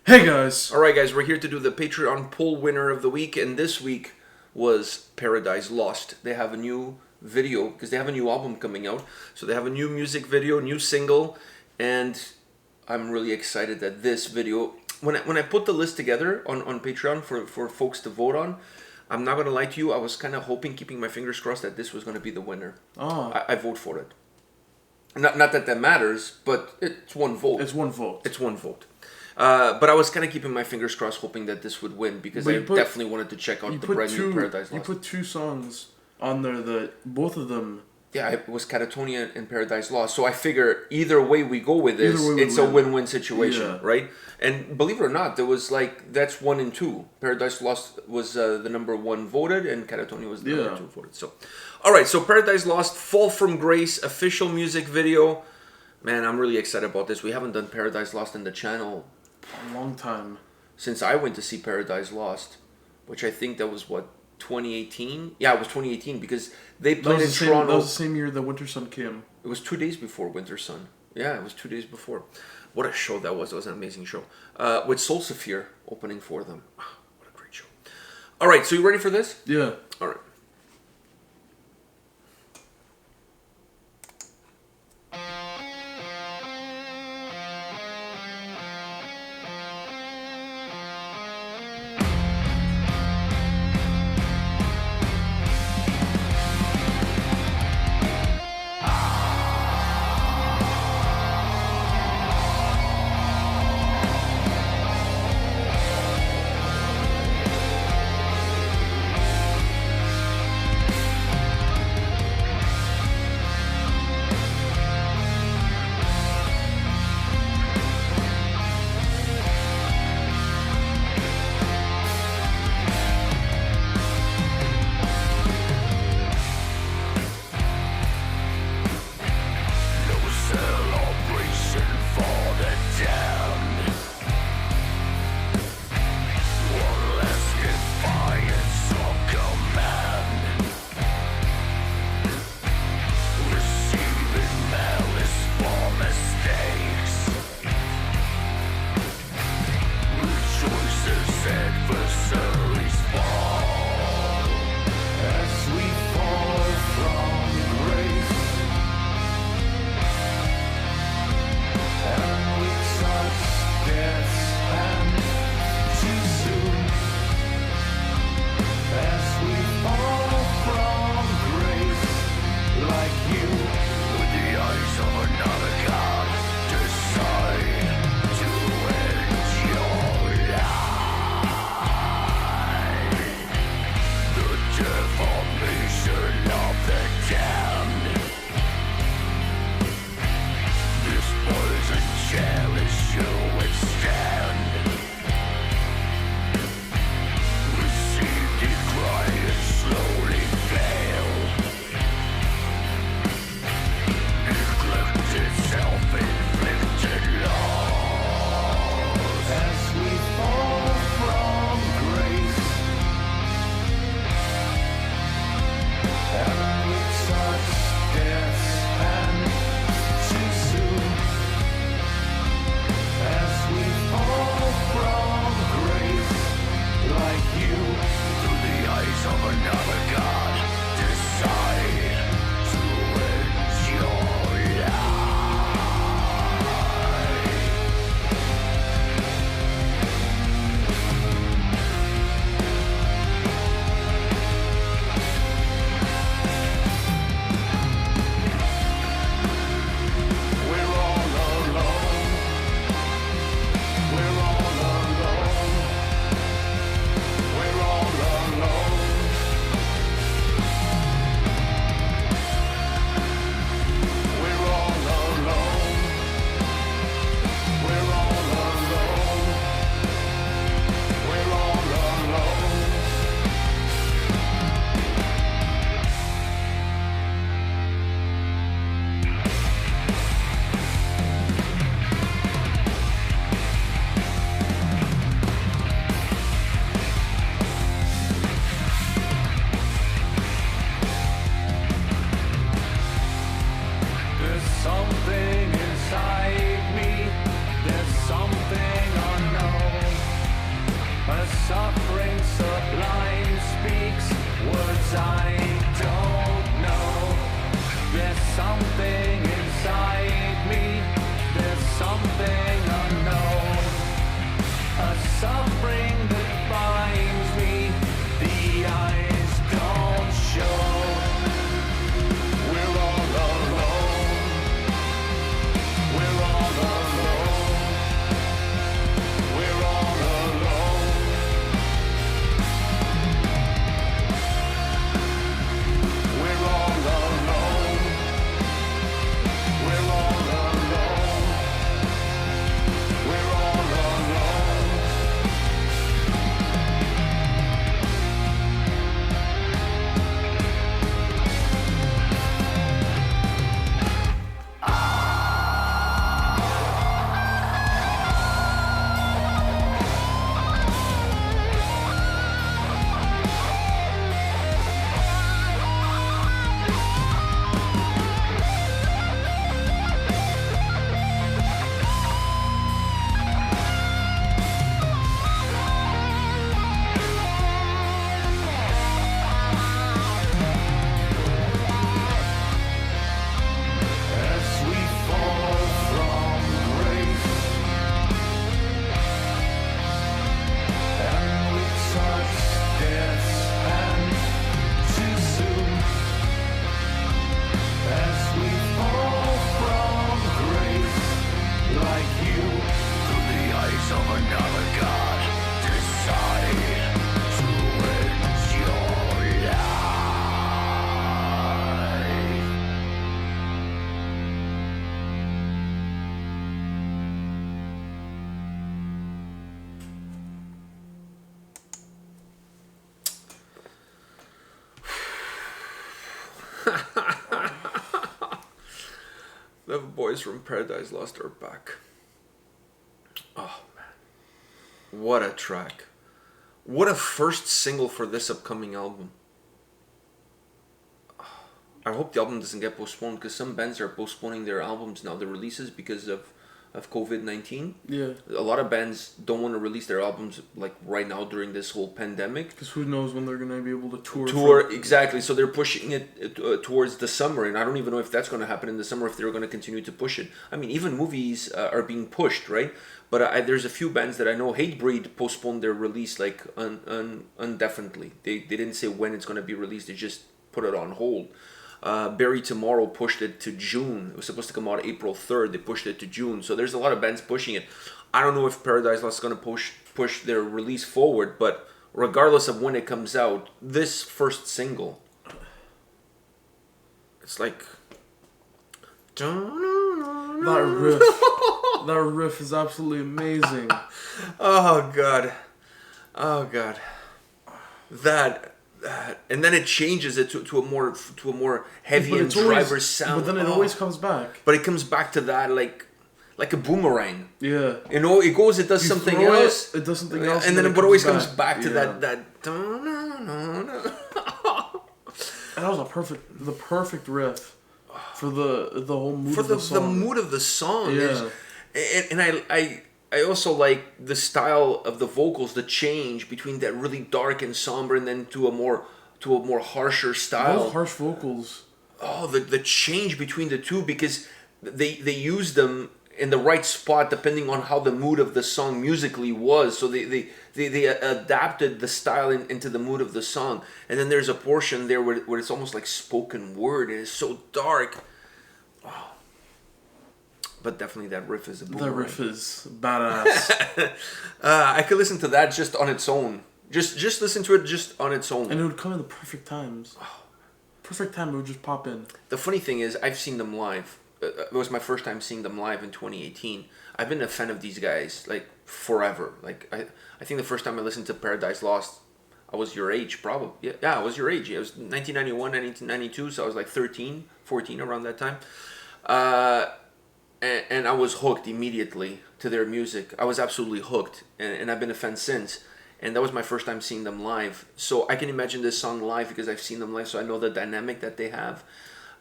Hey guys! Alright guys, we're here to do the Patreon poll winner of the week, and this week was Paradise Lost. They have a new video, because they have a new album coming out, so they have a new music video, new single, and I'm really excited that this video, when I put the list together on Patreon for folks to vote on, I'm not going to lie to you, I was kind of hoping, keeping my fingers crossed, that this was going to be the winner. Oh. I vote for it. Not that that matters, but it's one vote. It's one vote. It's one vote. But I was kind of keeping my fingers crossed, hoping that this would win, because I definitely wanted to check out the brand new Paradise Lost. You put two songs on there both of them... Yeah, it was Catatonia and Paradise Lost. So I figure either way we go with this, it's a win-win situation, right? And believe it or not, there was that's 1 and 2. Paradise Lost was the number 1 voted, and Catatonia was the number 2 voted. So, all right, so Paradise Lost, Fall from Grace, official music video. Man, I'm really excited about this. We haven't done Paradise Lost in the channel a long time since I went to see Paradise Lost, which I think that was 2018. Yeah, it was 2018 because they played in Toronto. That was the same year that Winter Sun came. It was 2 days before Winter Sun. Yeah, it was 2 days before. What a show that was! That was an amazing show. With Soul Sapphire opening for them. What a great show! All right, so you ready for this? Yeah. All right. The boys from Paradise Lost are back. Oh man, what a track! What a first single for this upcoming album. I hope the album doesn't get postponed because some bands are postponing their albums now, their releases, because of COVID-19. Yeah. A lot of bands don't want to release their albums like right now during this whole pandemic. Because who knows when they're going to be able to tour. Exactly. So they're pushing it towards the summer, and I don't even know if that's going to happen in the summer, if they're going to continue to push it. I mean, even movies are being pushed, right? But there's a few bands that I know. Hatebreed postponed their release like indefinitely. They didn't say when it's going to be released. They just put it on hold. Bury Tomorrow pushed it to June. It was supposed to come out April 3rd. They pushed it to June. So there's a lot of bands pushing it. I don't know if Paradise Lost is going to push their release forward, but regardless of when it comes out, this first single, it's like... That riff is absolutely amazing. Oh God. That and then it changes it to a more heavy and driver sound. But then it always comes back. But it comes back to that like a boomerang. Yeah. You know, it goes, it does something else. It does something else. And then it always comes back to that. And that was the perfect riff for the whole mood of the song. For the mood of the song. Yeah. And I also like the style of the vocals, the change between that really dark and somber and then to a more harsher style. Those harsh vocals. Oh, the change between the two, because they use them in the right spot depending on how the mood of the song musically was. So they adapted the style into the mood of the song. And then there's a portion there where it's almost like spoken word and it's so dark. Wow. But definitely that riff is a boomerang. That riff is badass. I could listen to that just on its own. Just listen to it just on its own. And it would come in the perfect times. Perfect time, it would just pop in. The funny thing is, I've seen them live. It was my first time seeing them live in 2018. I've been a fan of these guys like forever. Like I think the first time I listened to Paradise Lost, I was your age, probably. Yeah, I was your age. It was 1991, 1992, so I was like 13, 14 around that time. And I was hooked immediately to their music. I was absolutely hooked, and I've been a fan since. And that was my first time seeing them live. So I can imagine this song live because I've seen them live, so I know the dynamic that they have.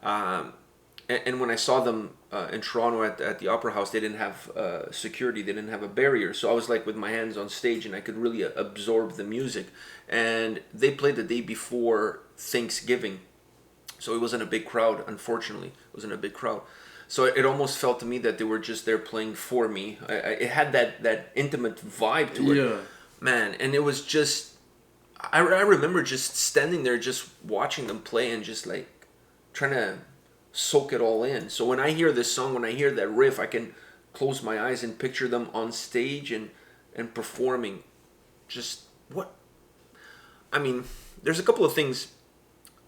And when I saw them in Toronto at the Opera House, they didn't have security, they didn't have a barrier. So I was like with my hands on stage and I could really absorb the music. And they played the day before Thanksgiving. So it wasn't a big crowd, unfortunately. It wasn't a big crowd. So it almost felt to me that they were just there playing for me. It had that intimate vibe to it. Yeah. Man, and it was just... I remember just standing there just watching them play and just like trying to soak it all in. So when I hear this song, when I hear that riff, I can close my eyes and picture them on stage and performing. Just what... I mean, there's a couple of things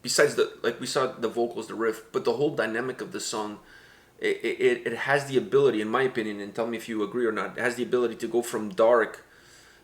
besides like we saw the vocals, the riff, but the whole dynamic of the song, it has the ability, in my opinion, and tell me if you agree or not, it has the ability to go from dark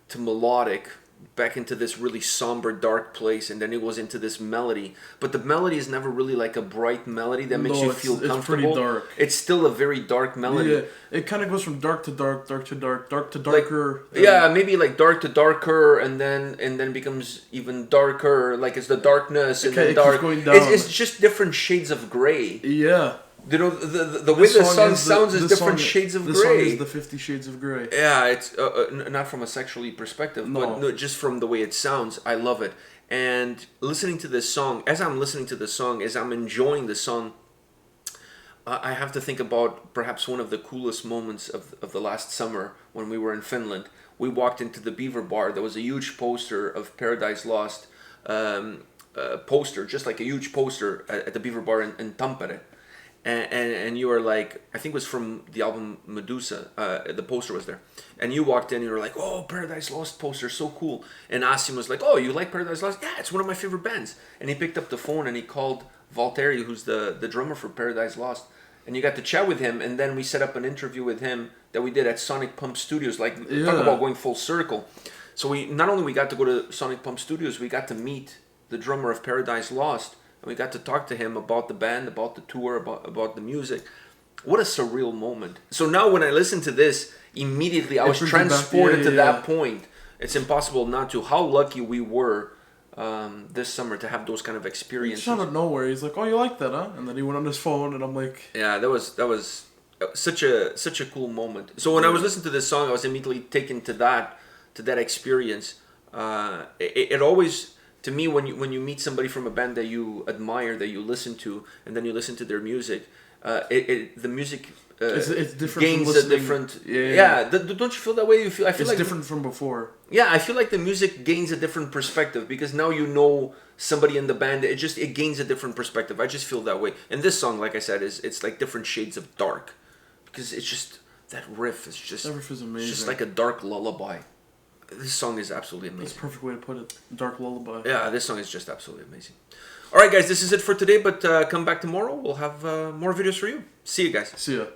to melodic, back into this really somber, dark place, and then it goes into this melody. But the melody is never really like a bright melody that makes you feel comfortable. It's pretty dark. It's still a very dark melody. Yeah, it kind of goes from dark to dark, dark to dark, dark to darker. Like, yeah, maybe like dark to darker, and then becomes even darker. Like it's the darkness and the dark. Going down. It's just different shades of gray. Yeah. You know, the way the song sounds is different shades of gray. The song is the 50 Shades of Grey. Yeah, it's not from a sexually perspective, but no, just from the way it sounds. I love it. And listening to this song, as I'm listening to the song, as I'm enjoying the song, I have to think about perhaps one of the coolest moments of the last summer when we were in Finland. We walked into the Beaver Bar. There was a huge poster of Paradise Lost, poster, just like a huge poster at the Beaver Bar in Tampere. And you were like, I think it was from the album Medusa, the poster was there. And you walked in and you were like, oh, Paradise Lost poster, so cool. And Asim was like, oh, you like Paradise Lost? Yeah, it's one of my favorite bands. And he picked up the phone and he called Valtteri, who's the drummer for Paradise Lost. And you got to chat with him, and then we set up an interview with him that we did at Sonic Pump Studios. Like, talk about going full circle. So we not only got to go to Sonic Pump Studios, we got to meet the drummer of Paradise Lost, and we got to talk to him about the band, about the tour, about the music. What a surreal moment. So now when I listen to this, immediately I was transported to that point. It's impossible not to. How lucky we were this summer to have those kind of experiences. Just out of nowhere, he's like, "Oh, you like that, huh?" And then he went on his phone, and I'm like, "Yeah, that was such a cool moment." So when I was listening to this song, I was immediately taken to that experience. It always, to me, when you meet somebody from a band that you admire, that you listen to, and then you listen to their music, the music it's different. Gains from listening. a different. Yeah. Don't you feel that way? I feel it's like different from before. Yeah, I feel like the music gains a different perspective because now you know somebody in the band. It gains a different perspective. I just feel that way. And this song, like I said, it's like different shades of dark, because it's just that riff is just. That riff is amazing. It's just like a dark lullaby. This song is absolutely amazing. That's a perfect way to put it. Dark lullaby. Yeah, this song is just absolutely amazing. All right, guys, this is it for today. But come back tomorrow. We'll have more videos for you. See you guys. See ya.